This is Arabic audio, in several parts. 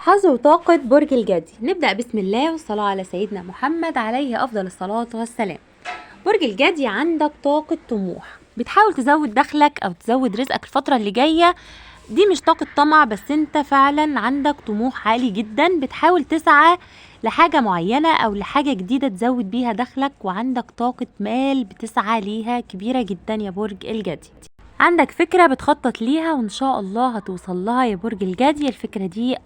حظ وطاقة برج الجدي. نبدأ بسم الله والصلاة على سيدنا محمد عليه أفضل الصلاة والسلام. برج الجدي عندك طاقة طموح، بتحاول تزود دخلك أو تزود رزقك الفترة اللي جاية. دي مش طاقة طمع، بس انت فعلا عندك طموح عالي جدا، بتحاول تسعى لحاجة معينة أو لحاجة جديدة تزود بيها دخلك، وعندك طاقة مال بتسعى ليها كبيرة جدا يا برج الجدي. عندك فكرة بتخطط ليها وإن شاء الله هتوصل لها يا برج الجدي. الفكرة دي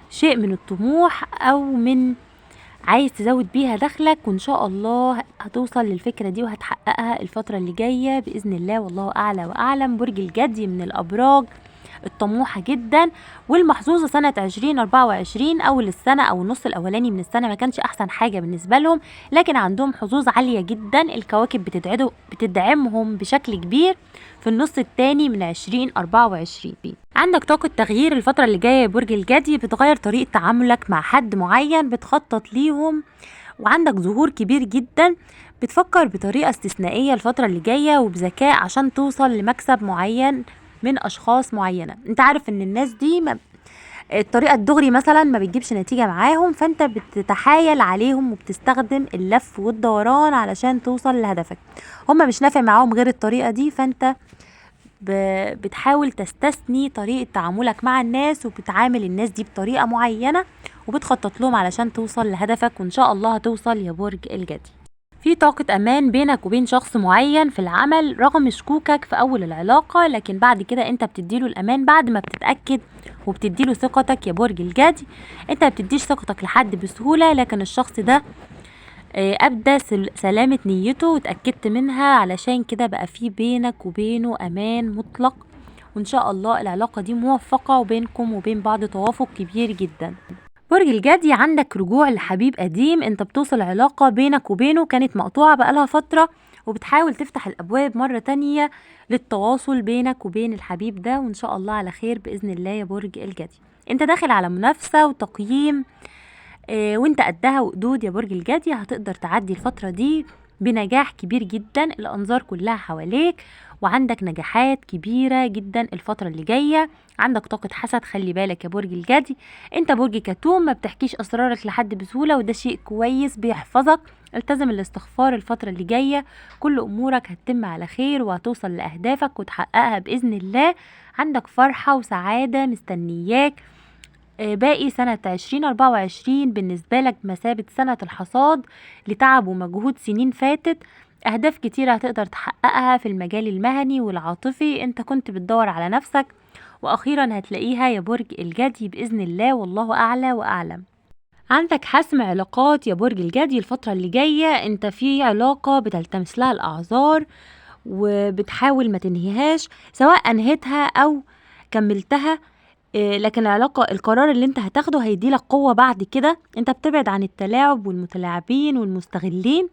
شيء من الطموح او من عايز تزود بيها دخلك، وان شاء الله هتوصل للفكرة دي وهتحققها الفترة اللي جاية بإذن الله، والله أعلى وأعلم. برج الجدي من الأبراج الطموحة جدا والمحظوظة. سنة 2024 أول السنة أو النص الأولاني من السنة ما كانش أحسن حاجة بالنسبة لهم، لكن عندهم حظوظ عالية جدا. الكواكب بتدعمهم بشكل كبير في النص الثاني من 2024. عندك طاقة تغيير الفترة اللي جاية يا برج الجدي، بتغير طريقة تعاملك مع حد معين بتخطط ليهم، وعندك ظهور كبير جدا. بتفكر بطريقة استثنائية الفترة اللي جاية وبذكاء عشان توصل لمكسب معين من أشخاص معينة. انت عارف ان الناس دي الطريقة الدغري مثلا ما بتجيبش نتيجة معاهم، فانت بتتحايل عليهم وبتستخدم اللف والدوران علشان توصل لهدفك. هما مش نافع معاهم غير الطريقة دي، فانت بتحاول تستثني طريقة تعاملك مع الناس وبتعامل الناس دي بطريقة معينة وبتخطط لهم علشان توصل لهدفك، وإن شاء الله هتوصل يا برج الجدي. في طاقة أمان بينك وبين شخص معين في العمل رغم شكوكك في أول العلاقة، لكن بعد كده أنت بتديله الأمان بعد ما بتتأكد وبتديله ثقتك يا برج الجدي. أنت بتديش ثقتك لحد بسهولة، لكن الشخص ده أبدى سلامة نيته وتأكدت منها، علشان كده بقى في بينك وبينه أمان مطلق، وإن شاء الله العلاقة دي موفقة وبينكم وبين بعض توافق كبير جدا. برج الجدي عندك رجوع لحبيب قديم، انت بتوصل علاقة بينك وبينه كانت مقطوعة بقالها فترة، وبتحاول تفتح الأبواب مرة تانية للتواصل بينك وبين الحبيب ده، وإن شاء الله على خير بإذن الله يا برج الجدي. انت داخل على منافسة وتقييم وانت قدها وقدود يا برج الجدي. هتقدر تعدي الفترة دي بنجاح كبير جدا، الأنظار كلها حواليك وعندك نجاحات كبيرة جدا الفترة اللي جاية. عندك طاقة حسد، خلي بالك يا برج الجدي. انت برج كتوم، ما بتحكيش أسرارك لحد بسهولة وده شيء كويس بيحفظك. التزم الاستغفار الفترة اللي جاية، كل أمورك هتتم على خير وهتوصل لأهدافك وتحققها بإذن الله. عندك فرحة وسعادة مستنياك. باقي سنة 2024 بالنسبة لك مثابة سنة الحصاد لتعب ومجهود سنين فاتت. أهداف كتيرة هتقدر تحققها في المجال المهني والعاطفي، انت كنت بتدور على نفسك وأخيرا هتلاقيها يا برج الجدي بإذن الله، والله أعلى وأعلم. عندك حسم علاقات يا برج الجدي الفترة اللي جاية، انت في علاقة بتلتمس لها الأعذار وبتحاول ما تنهيهاش، سواء أنهيتها أو كملتها. لكن القرار اللي انت هتاخده هيديلك قوة بعد كده. انت بتبعد عن التلاعب والمتلاعبين والمستغلين،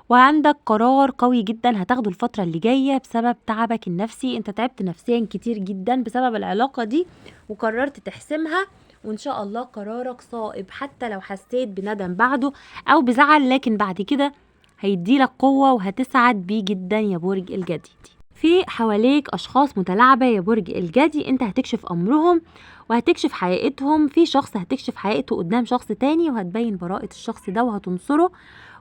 وعندك قرار قوي جدا هتاخده الفترة اللي جاية بسبب تعبك النفسي. انت تعبت نفسيا كتير جدا بسبب العلاقة دي وقررت تحسمها، وان شاء الله قرارك صائب حتى لو حسيت بندم بعده او بزعل، لكن بعد كده هيديلك قوة وهتسعد بيه جدا يا برج الجدي. في حواليك أشخاص متلاعبة يا برج الجدي، انت هتكشف أمرهم وهتكشف حقيقتهم. في شخص هتكشف حقيقته قدام شخص تاني وهتبين براءة الشخص ده وهتنصره،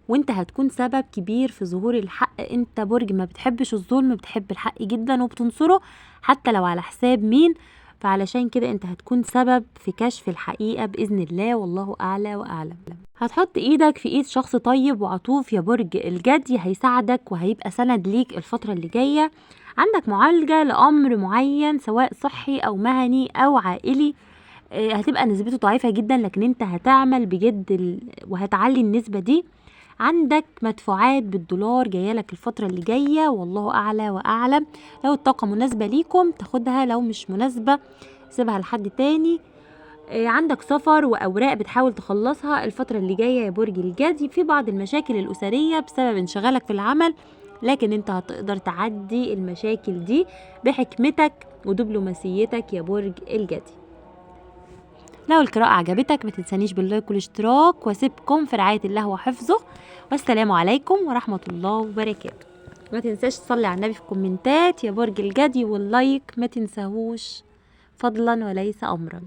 وانت هتكون سبب كبير في ظهور الحق. انت برج ما بتحبش الظلم، بتحب الحق جدا وبتنصره حتى لو على حساب مين، فعلشان كده انت هتكون سبب في كشف الحقيقة بإذن الله، والله أعلى وأعلم. هتحط ايدك في ايد شخص طيب وعطوف يا برج الجدي، هيساعدك وهيبقى سند ليك الفترة اللي جاية. عندك معالجة لأمر معين سواء صحي أو مهني أو عائلي، هتبقى نسبته ضعيفة جدا، لكن انت هتعمل بجد وهتعلي النسبة دي. عندك مدفوعات بالدولار جايلك الفترة اللي جاية، والله أعلى وأعلم. لو الطاقة مناسبة ليكم تاخدها، لو مش مناسبة سيبها لحد تاني. عندك سفر وأوراق بتحاول تخلصها الفترة اللي جاية يا برج الجدي. في بعض المشاكل الأسرية بسبب انشغالك في العمل، لكن انت هتقدر تعدي المشاكل دي بحكمتك ودبلوماسيتك يا برج الجدي. لو القراءة عجبتك ما تنسانيش باللايك والاشتراك، واسيبكم في رعاية الله وحفظه، والسلام عليكم ورحمة الله وبركاته. ما تنساش تصلي على النبي في الكومنتات يا برج الجدي، واللايك ما تنساهوش فضلا وليس أمرا.